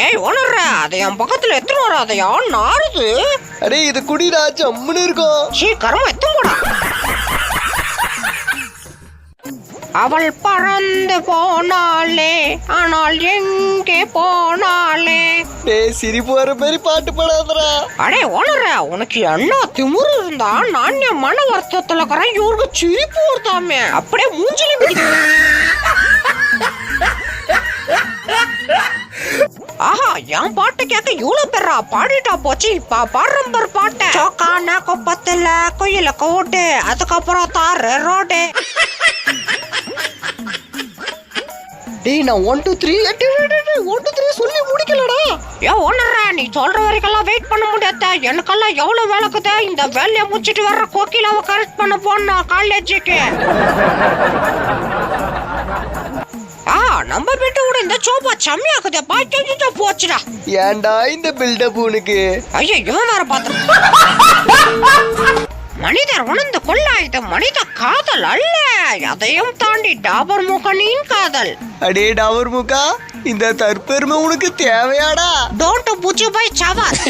ஏய் ஓனர்ற, அதை என் பக்கத்துல எத்தனை வராதையா நாருது. அடே இது குடிடா, ஜம்முன்னு இருக்கும். சீக்கிரமா எத்தனை போடா. அவள் பறந்து போனாளே, ஆனால் எங்கே போனாளே. டேய் சிரிப்பு வர மாதிரி பாட்டு பாடாதடா. அடே ஓனர்ற, உனக்கு என்ன திமுரு இருந்தா நான் என் மன வருத்தத்துல இருக்கிறேன். இவருக்கு சிரிப்பு வருதாமே, அப்படியே மூஞ்சில மிதிக்குது. ஆஹா, என் பாட்டு கேட்க இவ்வளவு பேரா பாடிட்டா போச்சு. இப்ப பாடுறம்பர் பாட்டு சோக்கான கொப்பத்துல குயில கோட்டு, அதுக்கப்புறம் தாரு ரோடு. டேய் நான் 1 2 3 1 2 3 சொல்லி முடிக்கலடா. ஏ ஓனர்ற, நீ சொல்ற வரைக்கெல்லாம் வெயிட் பண்ண முடியாத. எனக்கெல்லாம் எவ்வளவு வேலைக்குது. இந்த வேலையை முடிச்சிட்டு வர்ற கோகிலாவை கரெக்ட் பண்ண போனா காலேஜுக்கு. நம்ம வீட்டு கூட இந்த சோபா செம்மையாக்குது. பாய்ச்சா போச்சுடா. ஏன்டா இந்த பில்டப் உனக்கு? ஐயோ இவன் வேற பாத்து. மனிதர் உணர்ந்து கொள்ளாது மனித காதல் அல்ல, அதையும் தாண்டி டாபர் முகனின் காதல். அடே டாபர் முகா, இந்த தற்பெருமை உனக்கு தேவையாடா? டோன்ட் புஜ் பை சவாஸ்.